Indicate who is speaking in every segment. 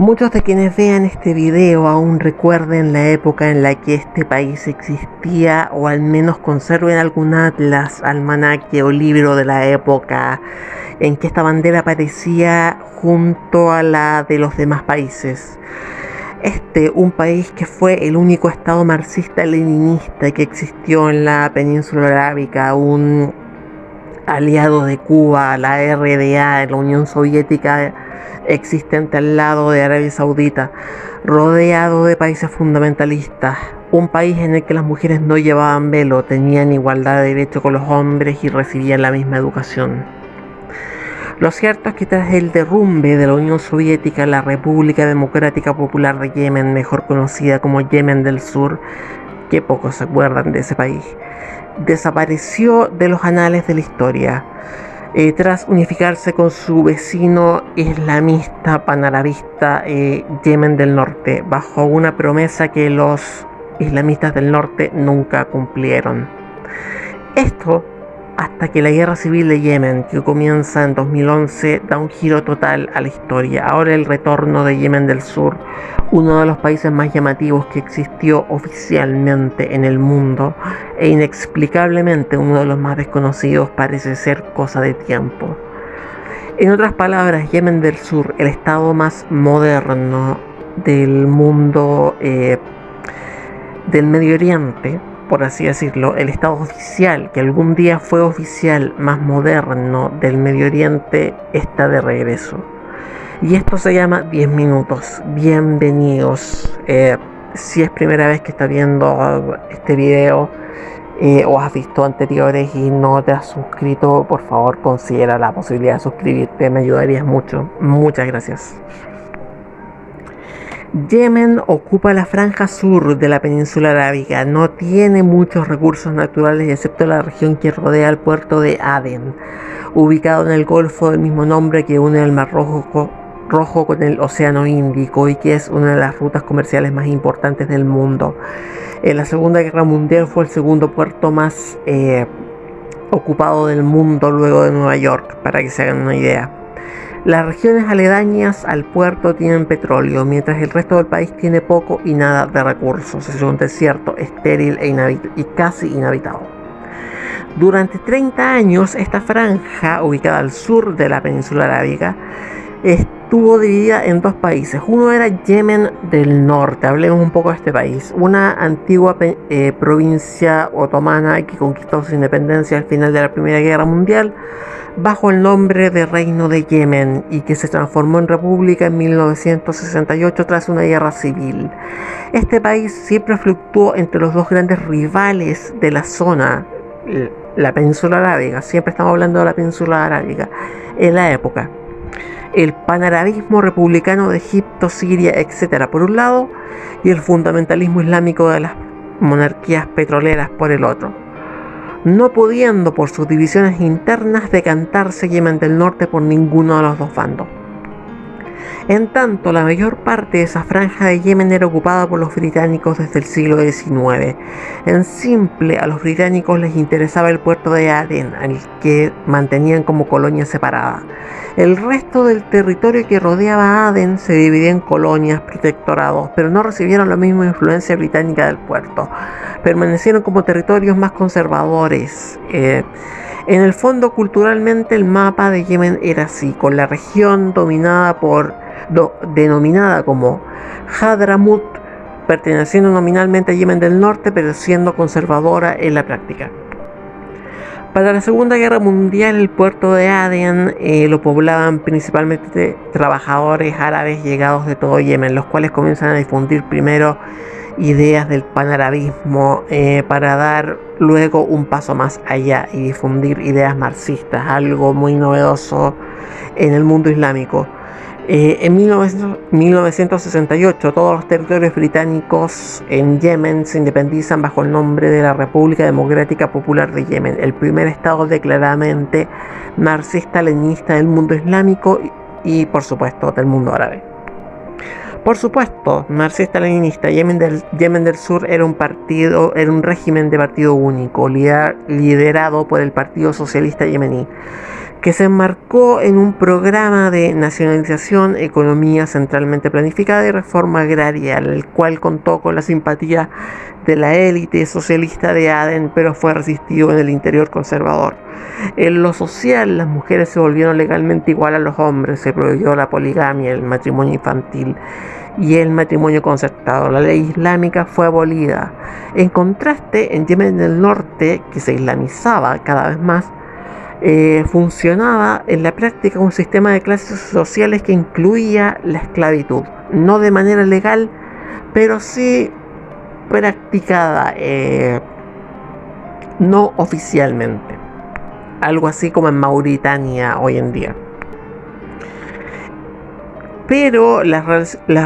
Speaker 1: Muchos de quienes vean este video aún recuerden la época en la que este país existía, o al menos conserven algún atlas, almanaque o libro de la época en que esta bandera aparecía junto a la de los demás países. Un país que fue el único estado marxista-leninista que existió en la península arábica, un aliado de Cuba, la RDA, la Unión Soviética existente al lado de Arabia Saudita, rodeado de países fundamentalistas, un país en el que las mujeres no llevaban velo, tenían igualdad de derecho con los hombres y recibían la misma educación. Lo cierto es que tras el derrumbe de la Unión Soviética, la República Democrática Popular de Yemen, mejor conocida como Yemen del Sur, que pocos se acuerdan de ese país, desapareció de los anales de la historia, tras unificarse con su vecino islamista panarabista Yemen del Norte, bajo una promesa que los islamistas del norte nunca cumplieron. Esto hasta que la guerra civil de Yemen, que comienza en 2011, da un giro total a la historia. Ahora el retorno de Yemen del Sur, uno de los países más llamativos que existió oficialmente en el mundo, e inexplicablemente uno de los más desconocidos, parece ser cosa de tiempo. En otras palabras, Yemen del Sur, el estado más moderno del mundo del Medio Oriente, por así decirlo, el estado oficial, que algún día fue oficial, más moderno del Medio Oriente, está de regreso. Y esto se llama 10 minutos. Bienvenidos. Si es primera vez que estás viendo este video o has visto anteriores y no te has suscrito, por favor considera la posibilidad de suscribirte, me ayudarías mucho. Muchas gracias. Yemen ocupa la franja sur de la península arábiga, no tiene muchos recursos naturales excepto la región que rodea el puerto de Adén, ubicado en el golfo del mismo nombre que une el Mar Rojo con el Océano Índico y que es una de las rutas comerciales más importantes del mundo. En la Segunda Guerra Mundial fue el segundo puerto más ocupado del mundo luego de Nueva York, para que se hagan una idea. Las regiones aledañas al puerto tienen petróleo, mientras el resto del país tiene poco y nada de recursos. Es un desierto estéril y casi inhabitado. Durante 30 años, esta franja, ubicada al sur de la península arábiga, estuvo dividida en dos países. Uno era Yemen del Norte, hablemos un poco de este país, una antigua provincia otomana que conquistó su independencia al final de la Primera Guerra Mundial, bajo el nombre de Reino de Yemen, y que se transformó en república en 1968 tras una guerra civil. Este país siempre fluctuó entre los dos grandes rivales de la zona, la península arábiga, siempre estamos hablando de la península arábiga, en la época. El panarabismo republicano de Egipto, Siria, etc. por un lado, y el fundamentalismo islámico de las monarquías petroleras por el otro, no pudiendo por sus divisiones internas decantarse Yemen del Norte por ninguno de los dos bandos. En tanto, la mayor parte de esa franja de Yemen era ocupada por los británicos desde el siglo XIX. En simple, a los británicos les interesaba el puerto de Adén, al que mantenían como colonia separada. El resto del territorio que rodeaba a Adén se dividía en colonias, protectorados, pero no recibieron la misma influencia británica del puerto. Permanecieron como territorios más conservadores. En el fondo, culturalmente, el mapa de Yemen era así, con la región denominada como Hadramut, perteneciendo nominalmente a Yemen del Norte, pero siendo conservadora en la práctica. Para la Segunda Guerra Mundial, el puerto de Adén lo poblaban principalmente trabajadores árabes llegados de todo Yemen, los cuales comienzan a difundir primero ideas del panarabismo para dar luego un paso más allá y difundir ideas marxistas, algo muy novedoso en el mundo islámico. En 1968 todos los territorios británicos en Yemen se independizan bajo el nombre de la República Democrática Popular de Yemen, el primer estado declaradamente marxista-leninista del mundo islámico y por supuesto del mundo árabe. Por supuesto, marxista-leninista, Yemen del Sur era un régimen de partido único, liderado por el Partido Socialista Yemení, que se enmarcó en un programa de nacionalización, economía centralmente planificada y reforma agraria, el cual contó con la simpatía de la élite socialista de Aden, pero fue resistido en el interior conservador. En lo social, las mujeres se volvieron legalmente igual a los hombres, se prohibió la poligamia, el matrimonio infantil y el matrimonio concertado. La ley islámica fue abolida. En contraste, en Yemen del Norte, que se islamizaba cada vez más, funcionaba en la práctica un sistema de clases sociales que incluía la esclavitud, no de manera legal, pero sí practicada, no oficialmente, algo así como en Mauritania hoy en día. Pero las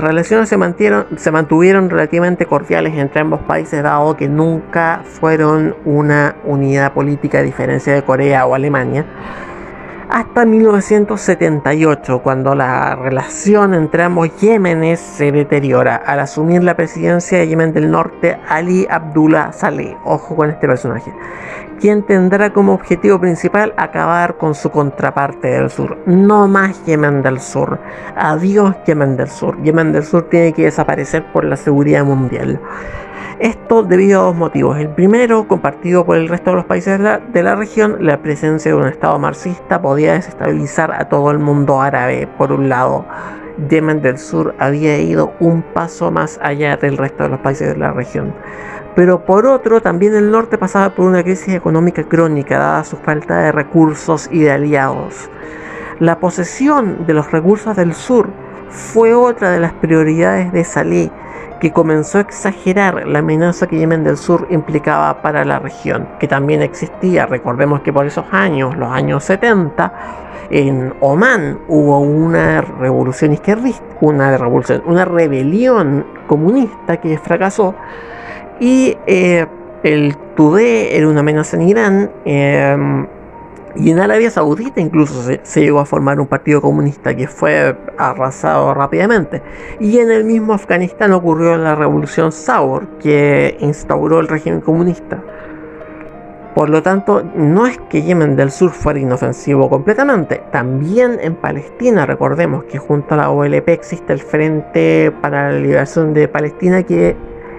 Speaker 1: relaciones se mantuvieron relativamente cordiales entre ambos países, dado que nunca fueron una unidad política a diferencia de Corea o Alemania, hasta 1978, cuando la relación entre ambos Yemenes se deteriora al asumir la presidencia de Yemen del Norte Ali Abdullah Saleh. Ojo con este personaje, quien tendrá como objetivo principal acabar con su contraparte del sur. No más Yemen del Sur. Adiós Yemen del Sur. Yemen del Sur tiene que desaparecer por la seguridad mundial. Esto debido a dos motivos. El primero, compartido por el resto de los países de la región, la presencia de un estado marxista podía desestabilizar a todo el mundo árabe. Por un lado, Yemen del Sur había ido un paso más allá del resto de los países de la región. Pero por otro, también el norte pasaba por una crisis económica crónica, dada su falta de recursos y de aliados. La posesión de los recursos del sur fue otra de las prioridades de Saleh, que comenzó a exagerar la amenaza que Yemen del Sur implicaba para la región, que también existía. Recordemos que por esos años, los años 70, en Omán hubo una revolución izquierdista, una rebelión comunista que fracasó, y el Tudeh era una amenaza en Irán, y en Arabia Saudita incluso se llegó a formar un partido comunista que fue arrasado rápidamente. Y en el mismo Afganistán ocurrió la revolución Saur, que instauró el régimen comunista. Por lo tanto, no es que Yemen del Sur fuera inofensivo completamente. También en Palestina, recordemos que junto a la OLP existe el Frente para la Liberación de Palestina, que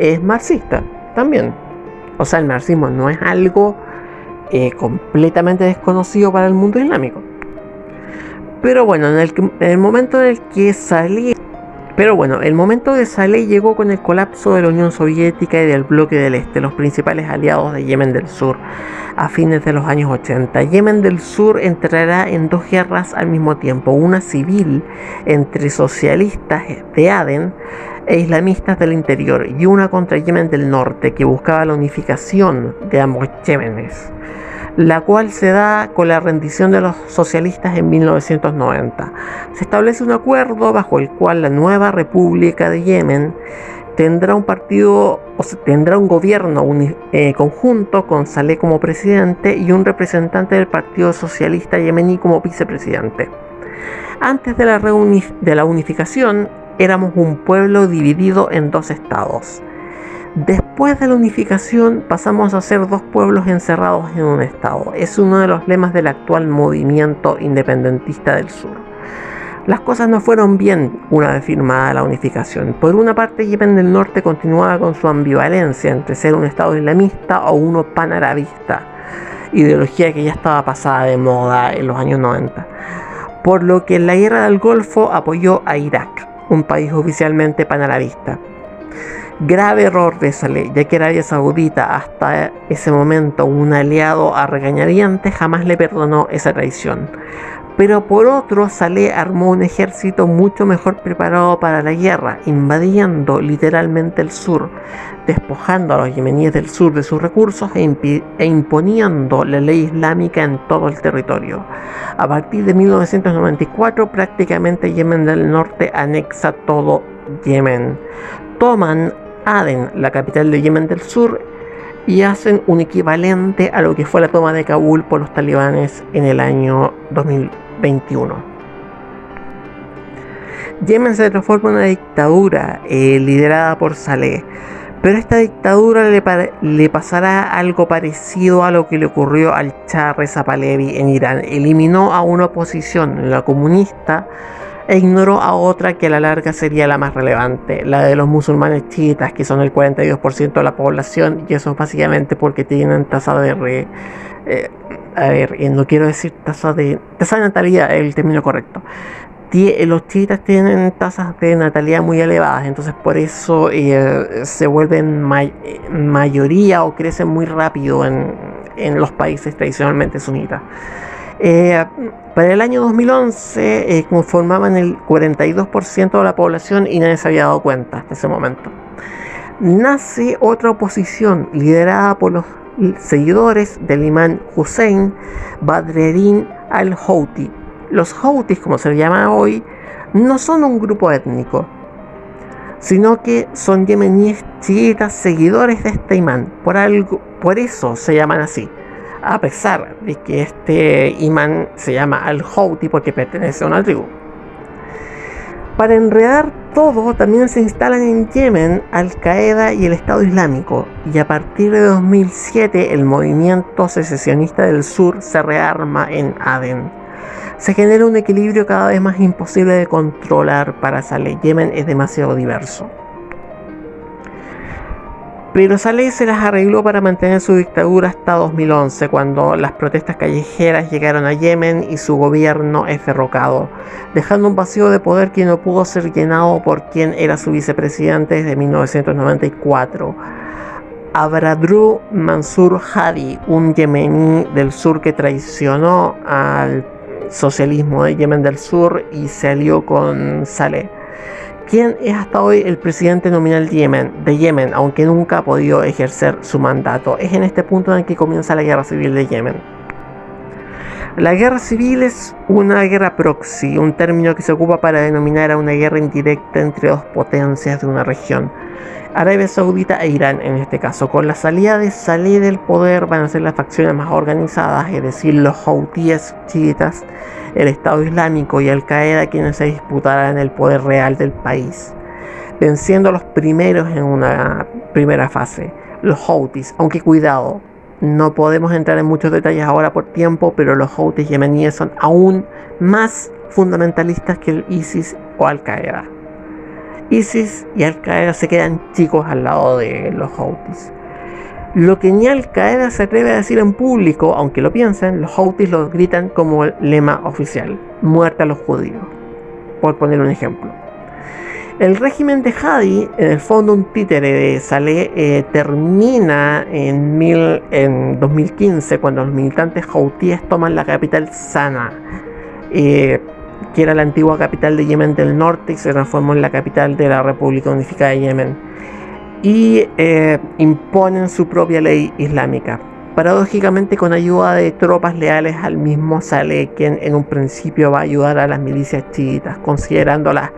Speaker 1: es marxista también. O sea, el marxismo no es algo completamente desconocido para el mundo islámico. Pero bueno, el momento de Saleh llegó con el colapso de la Unión Soviética y del bloque del Este, los principales aliados de Yemen del Sur, a fines de los años 80. Yemen del Sur entrará en dos guerras al mismo tiempo, una civil entre socialistas de Aden e islamistas del interior, y una contra Yemen del Norte, que buscaba la unificación de ambos Yemenes, la cual se da con la rendición de los socialistas en 1990. Se establece un acuerdo bajo el cual la nueva República de Yemen tendrá un gobierno conjunto con Saleh como presidente y un representante del Partido Socialista Yemení como vicepresidente. Antes de la unificación, éramos un pueblo dividido en dos estados. Después de la unificación pasamos a ser dos pueblos encerrados en un estado. Es uno de los lemas del actual movimiento independentista del sur. Las cosas no fueron bien una vez firmada la unificación. Por una parte, Yemen del Norte continuaba con su ambivalencia entre ser un estado islamista o uno panarabista, ideología que ya estaba pasada de moda en los años 90. Por lo que en la guerra del Golfo apoyó a Irak, un país oficialmente panarabista. Grave error de Saleh, ya que Arabia Saudita, hasta ese momento un aliado a regañadientes, jamás le perdonó esa traición. Pero por otro, Saleh armó un ejército mucho mejor preparado para la guerra, invadiendo literalmente el sur, despojando a los yemeníes del sur de sus recursos e imponiendo la ley islámica en todo el territorio. A partir de 1994, prácticamente Yemen del Norte anexa todo Yemen. Toman Aden, la capital de Yemen del Sur, y hacen un equivalente a lo que fue la toma de Kabul por los talibanes en el año 2021. Yemen se transforma en una dictadura liderada por Saleh, Pero a esta dictadura le pasará algo parecido a lo que le ocurrió al Shah Reza Pahlavi en Irán. Eliminó a una oposición, la comunista, e ignoró a otra que a la larga sería la más relevante, la de los musulmanes chiitas, que son el 42% de la población, y eso es básicamente porque tienen tasa de no quiero decir tasa de natalidad, es el término correcto. Los chiitas tienen tasas de natalidad muy elevadas, entonces por eso se vuelven mayoría o crecen muy rápido en los países tradicionalmente sunitas. Para el año 2011 conformaban el 42% de la población y nadie se había dado cuenta hasta ese momento. Nace otra oposición liderada por los seguidores del imán Hussein Badreddin al-Houthi. Los Houthis, como se les llama hoy, no son un grupo étnico, sino que son yemeníes chiitas seguidores de este imán. Por eso se llaman así, a pesar de que este imán se llama al-Houthi porque pertenece a una tribu. Para enredar todo, también se instalan en Yemen Al-Qaeda y el Estado Islámico, y a partir de 2007 el movimiento secesionista del sur se rearma en Adén. Se genera un equilibrio cada vez más imposible de controlar para Saleh. Yemen es demasiado diverso. Pero Saleh se las arregló para mantener su dictadura hasta 2011, cuando las protestas callejeras llegaron a Yemen y su gobierno es derrocado, dejando un vacío de poder que no pudo ser llenado por quien era su vicepresidente desde 1994. Abradru Mansur Hadi, un yemení del sur que traicionó al socialismo de Yemen del Sur y se alió con Saleh, quien es hasta hoy el presidente nominal de Yemen, aunque nunca ha podido ejercer su mandato. Es en este punto en el que comienza la guerra civil de Yemen. La guerra civil es una guerra proxy, un término que se ocupa para denominar a una guerra indirecta entre dos potencias de una región, Arabia Saudita e Irán en este caso. Con la salida de Saleh del poder van a ser las facciones más organizadas, es decir, los houthíes chiitas, el Estado Islámico y Al-Qaeda, quienes se disputarán el poder real del país, venciendo a los primeros en una primera fase, los houthis. Aunque cuidado, no podemos entrar en muchos detalles ahora por tiempo, pero los houthis yemeníes son aún más fundamentalistas que el ISIS o Al-Qaeda. ISIS y Al-Qaeda se quedan chicos al lado de los houthis. Lo que ni Al-Qaeda se atreve a decir en público, aunque lo piensen, los houthis lo gritan como el lema oficial: muerte a los judíos, por poner un ejemplo. El régimen de Hadi, en el fondo un títere de Saleh, termina en 2015, cuando los militantes houthíes toman la capital Sanaa, que era la antigua capital de Yemen del Norte y se transformó en la capital de la República Unificada de Yemen, y imponen su propia ley islámica, paradójicamente con ayuda de tropas leales al mismo Saleh, quien en un principio va a ayudar a las milicias chiitas, considerándolas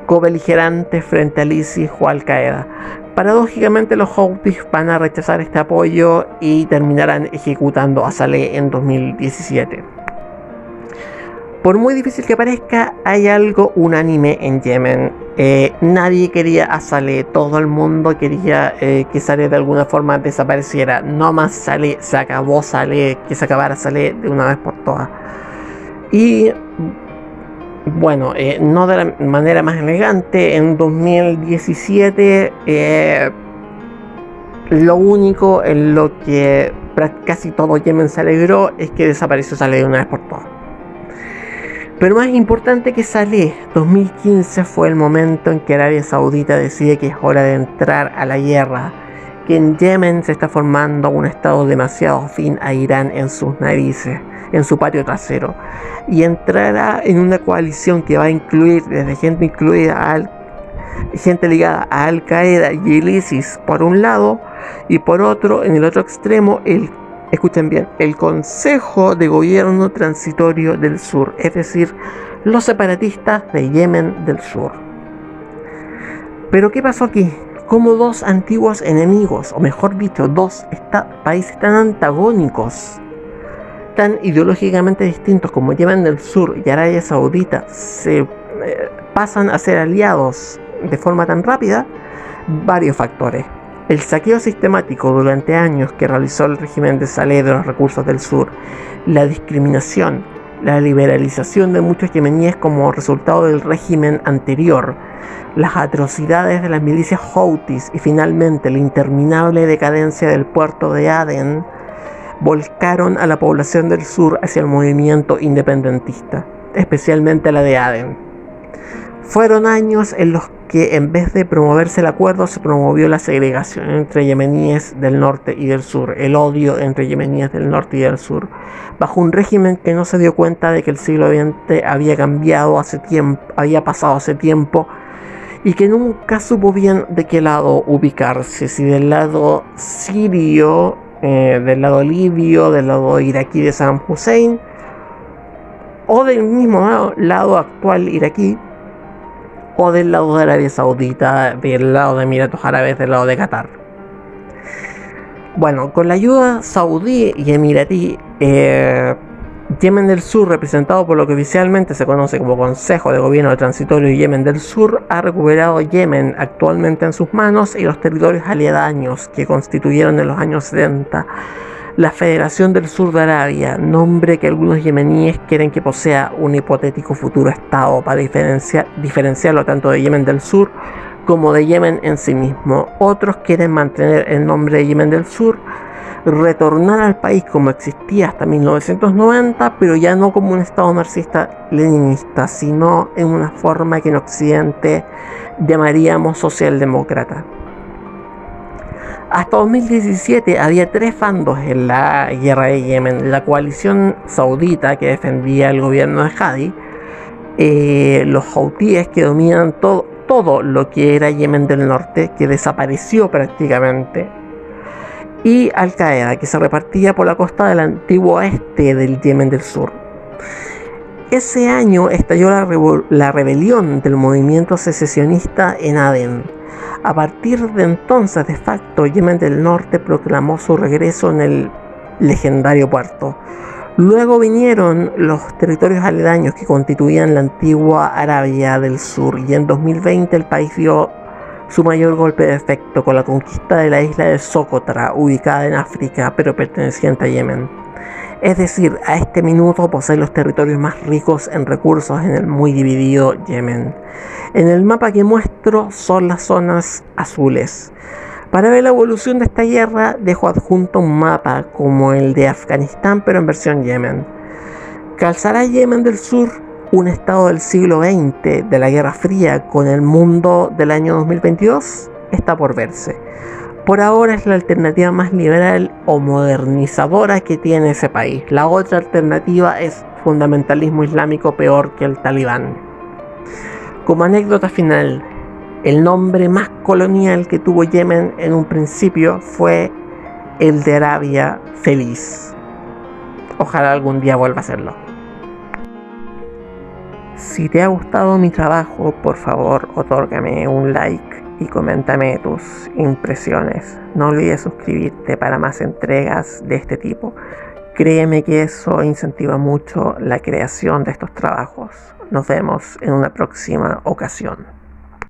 Speaker 1: cobeligerantes frente al ISIS o Al-Qaeda. Paradójicamente los houthis van a rechazar este apoyo y terminarán ejecutando a Saleh en 2017. Por muy difícil que parezca, hay algo unánime en Yemen. Nadie quería a Saleh, todo el mundo quería que Saleh de alguna forma desapareciera. No más Saleh, se acabó Saleh, que se acabara Saleh de una vez por todas. Y bueno, no de la manera más elegante, en 2017 lo único en lo que casi todo Yemen se alegró es que desapareció Saleh de una vez por todas. Pero más importante que Saleh, 2015 fue el momento en que Arabia Saudita decide que es hora de entrar a la guerra, que en Yemen se está formando un estado demasiado afín a Irán en sus narices, en su patio trasero, y entrará en una coalición que va a incluir desde gente ligada a Al-Qaeda y el ISIS por un lado, y por otro, en el otro extremo, escuchen bien, el Consejo de Gobierno Transitorio del Sur, es decir, los separatistas de Yemen del Sur. Pero ¿qué pasó aquí? Como dos antiguos enemigos, o mejor dicho, dos países tan antagónicos, tan ideológicamente distintos como Yemen del Sur y Arabia Saudita, se pasan a ser aliados de forma tan rápida. Varios factores. El saqueo sistemático durante años que realizó el régimen de Saleh de los recursos del sur, la discriminación, la liberalización de muchos yemeníes como resultado del régimen anterior, las atrocidades de las milicias Houthis y finalmente la interminable decadencia del puerto de Adén volcaron a la población del sur hacia el movimiento independentista, especialmente la de Adén. Fueron años en los que en vez de promoverse el acuerdo se promovió la segregación entre yemeníes del norte y del sur, el odio entre yemeníes del norte y del sur, bajo un régimen que no se dio cuenta de que el siglo XX había pasado hace tiempo y que nunca supo bien de qué lado ubicarse, si del lado sirio, del lado libio, del lado iraquí de Saddam Hussein o del mismo lado actual iraquí, o del lado de Arabia Saudita, del lado de Emiratos Árabes, del lado de Qatar. Bueno, con la ayuda saudí y emiratí, Yemen del Sur, representado por lo que oficialmente se conoce como Consejo de Gobierno Transitorio de Yemen del Sur, ha recuperado Yemen actualmente en sus manos y los territorios aledaños que constituyeron en los años 70 la Federación del Sur de Arabia, nombre que algunos yemeníes quieren que posea un hipotético futuro estado para diferenciarlo tanto de Yemen del Sur como de Yemen en sí mismo. Otros quieren mantener el nombre de Yemen del Sur, retornar al país como existía hasta 1990, pero ya no como un estado marxista-leninista, sino en una forma que en Occidente llamaríamos socialdemócrata. Hasta 2017 había tres bandos en la guerra de Yemen: la coalición saudita, que defendía el gobierno de Hadi, los houthíes, que dominan todo lo que era Yemen del Norte, que desapareció prácticamente, y Al Qaeda, que se repartía por la costa del antiguo este del Yemen del Sur. Ese año estalló la rebelión del movimiento secesionista en Adén. A partir de entonces, de facto, Yemen del Norte proclamó su regreso en el legendario puerto. Luego vinieron los territorios aledaños que constituían la antigua Arabia del Sur, y en 2020 el país dio su mayor golpe de efecto con la conquista de la isla de Socotra, ubicada en África pero perteneciente a Yemen. Es decir, a este minuto posee los territorios más ricos en recursos en el muy dividido Yemen. En el mapa que muestro son las zonas azules. Para ver la evolución de esta guerra dejo adjunto un mapa como el de Afganistán, pero en versión Yemen. ¿Calzará Yemen del Sur un estado del siglo XX de la Guerra Fría con el mundo del año 2022? Está por verse. Por ahora es la alternativa más liberal o modernizadora que tiene ese país. La otra alternativa es fundamentalismo islámico peor que el talibán. Como anécdota final, el nombre más colonial que tuvo Yemen en un principio fue el de Arabia Feliz. Ojalá algún día vuelva a serlo. Si te ha gustado mi trabajo, por favor, otórgame un like y coméntame tus impresiones. No olvides suscribirte para más entregas de este tipo. Créeme que eso incentiva mucho la creación de estos trabajos. Nos vemos en una próxima ocasión.